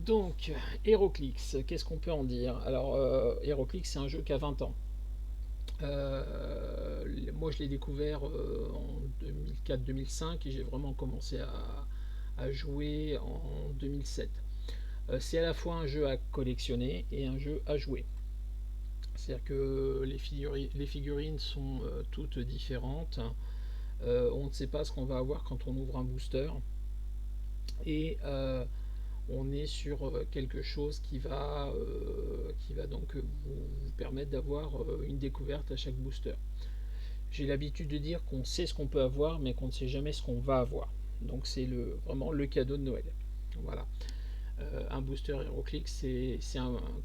Donc, HeroClix, qu'est-ce qu'on peut en dire? Alors, HeroClix, c'est un jeu qui a 20 ans. Moi, je l'ai découvert en 2004-2005 et j'ai vraiment commencé à jouer en 2007. C'est à la fois un jeu à collectionner et un jeu à jouer. C'est-à-dire que les figurines sont toutes différentes. On ne sait pas ce qu'on va avoir quand on ouvre un booster. Et on est sur quelque chose qui va donc vous permettre d'avoir une découverte à chaque booster. J'ai l'habitude de dire qu'on sait ce qu'on peut avoir, mais qu'on ne sait jamais ce qu'on va avoir. Donc c'est vraiment le cadeau de Noël. Voilà. Un booster HeroClix,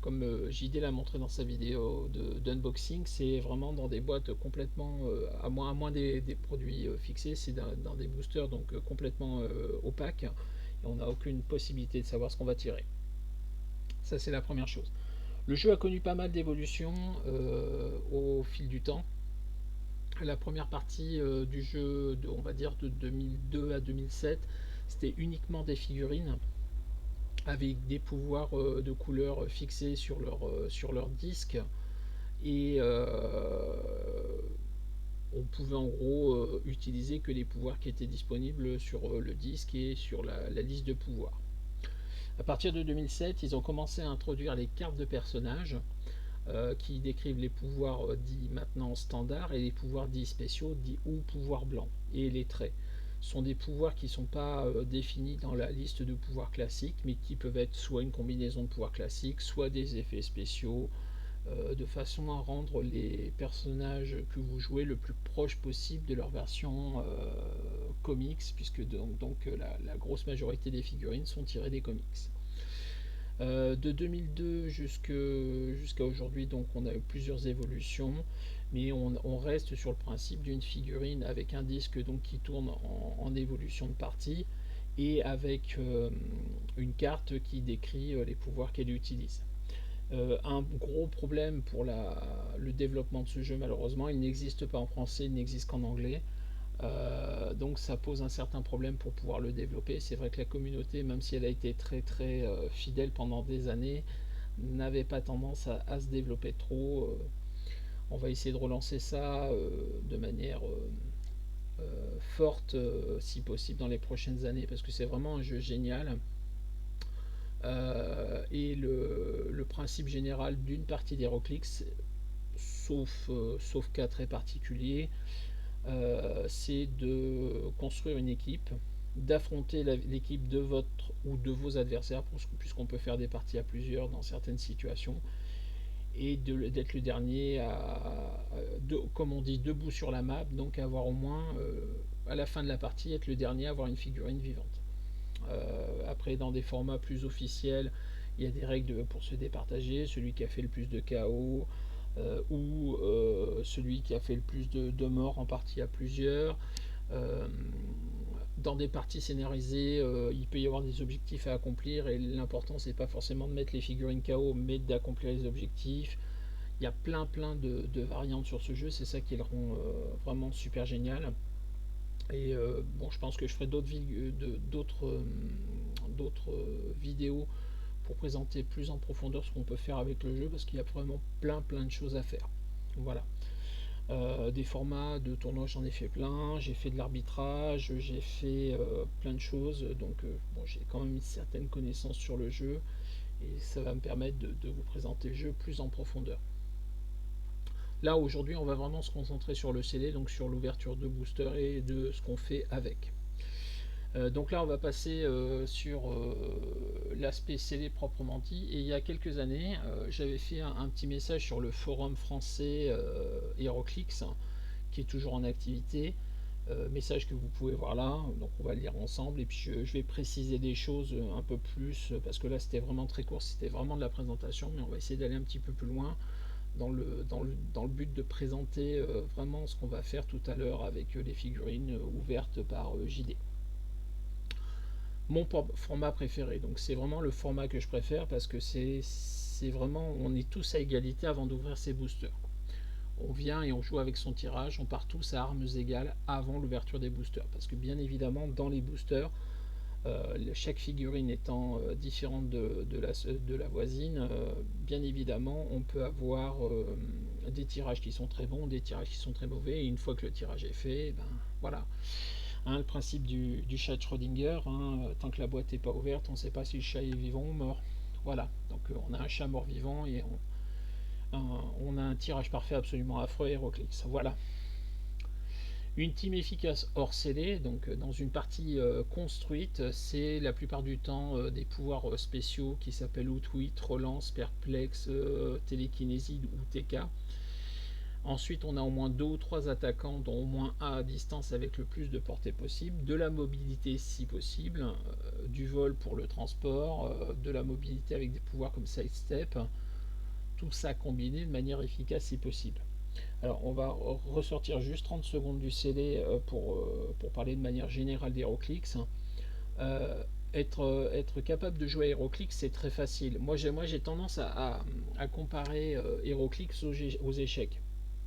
comme JD l'a montré dans sa vidéo d'unboxing, c'est vraiment dans des boîtes complètement, à moins des produits fixés, c'est dans des boosters donc complètement opaques, et on n'a aucune possibilité de savoir ce qu'on va tirer. Ça, c'est la première chose. Le jeu a connu pas mal d'évolutions au fil du temps. La première partie du jeu, on va dire de 2002 à 2007, c'était uniquement des figurines avec des pouvoirs de couleurs fixés sur leur disque. Et on pouvait en gros utiliser que les pouvoirs qui étaient disponibles sur le disque et sur la liste de pouvoirs. À partir de 2007, ils ont commencé à introduire les cartes de personnages qui décrivent les pouvoirs dits maintenant standards et les pouvoirs dits spéciaux, dits ou pouvoirs blancs, et les traits. Ce sont des pouvoirs qui ne sont pas définis dans la liste de pouvoirs classiques, mais qui peuvent être soit une combinaison de pouvoirs classiques, soit des effets spéciaux, de façon à rendre les personnages que vous jouez le plus proche possible de leur version comics, puisque la grosse majorité des figurines sont tirées des comics. De 2002 jusqu'à aujourd'hui, donc on a eu plusieurs évolutions, mais on reste sur le principe d'une figurine avec un disque donc qui tourne en évolution de partie et avec une carte qui décrit les pouvoirs qu'elle utilise. Un gros problème pour le développement de ce jeu, malheureusement, il n'existe pas en français, il n'existe qu'en anglais. Donc ça pose un certain problème pour pouvoir le développer. C'est vrai que la communauté, même si elle a été très fidèle pendant des années, n'avait pas tendance à se développer trop. On va essayer de relancer ça de manière forte, si possible, dans les prochaines années, parce que c'est vraiment un jeu génial. Et le principe général d'une partie d'HeroClix, sauf cas très particuliers, c'est de construire une équipe, d'affronter l'équipe de votre ou de vos adversaires, puisqu'on peut faire des parties à plusieurs dans certaines situations, et d'être le dernier comme on dit, debout sur la map, donc avoir au moins, à la fin de la partie, être le dernier à avoir une figurine vivante. Après, dans des formats plus officiels, il y a des règles pour se départager, celui qui a fait le plus de KO, ou celui qui a fait le plus de morts en partie à plusieurs. Euh, dans des parties scénarisées, il peut y avoir des objectifs à accomplir et l'important c'est pas forcément de mettre les figurines KO mais d'accomplir les objectifs. Il y a plein de variantes sur ce jeu, c'est ça qui le rend vraiment super génial. Et bon, je pense que je ferai d'autres vidéos pour présenter plus en profondeur ce qu'on peut faire avec le jeu parce qu'il y a vraiment plein de choses à faire. Voilà. Des formats de tournois, j'en ai fait plein, j'ai fait de l'arbitrage, j'ai fait plein de choses, donc bon, j'ai quand même une certaine connaissance sur le jeu et ça va me permettre de vous présenter le jeu plus en profondeur. Là aujourd'hui on va vraiment se concentrer sur le CD, donc sur l'ouverture de booster et de ce qu'on fait avec. Donc là, on va passer sur l'aspect scellé proprement dit. Et il y a quelques années, j'avais fait un petit message sur le forum français HeroClix, qui est toujours en activité. Message que vous pouvez voir là. Donc on va le lire ensemble. Et puis je vais préciser des choses un peu plus, parce que là, c'était vraiment très court. C'était vraiment de la présentation, mais on va essayer d'aller un petit peu plus loin dans le but de présenter vraiment ce qu'on va faire tout à l'heure avec les figurines ouvertes par JD. Mon format préféré. Donc c'est vraiment le format que je préfère parce que c'est vraiment, on est tous à égalité avant d'ouvrir ses boosters. On vient et on joue avec son tirage, on part tous à armes égales avant l'ouverture des boosters. Parce que bien évidemment, dans les boosters, chaque figurine étant différente de la voisine, bien évidemment, on peut avoir des tirages qui sont très bons, des tirages qui sont très mauvais, et une fois que le tirage est fait, ben voilà. Hein, le principe du chat de Schrödinger, hein, tant que la boîte n'est pas ouverte, on ne sait pas si le chat est vivant ou mort. Voilà, donc on a un chat mort-vivant et on a un tirage parfait absolument affreux à HeroClix. Voilà. Une team efficace hors scellé, donc dans une partie construite, c'est la plupart du temps des pouvoirs spéciaux qui s'appellent Outwit, Relance, Perplexe, Télékinésie ou TK. Ensuite, on a au moins 2 ou 3 attaquants, dont au moins un à distance avec le plus de portée possible, de la mobilité si possible, du vol pour le transport, de la mobilité avec des pouvoirs comme Sidestep, tout ça combiné de manière efficace si possible. Alors, on va ressortir juste 30 secondes du CD pour parler de manière générale d'HeroClix. Euh, être capable de jouer à HeroClix, c'est très facile. Moi, j'ai tendance à comparer HeroClix aux échecs.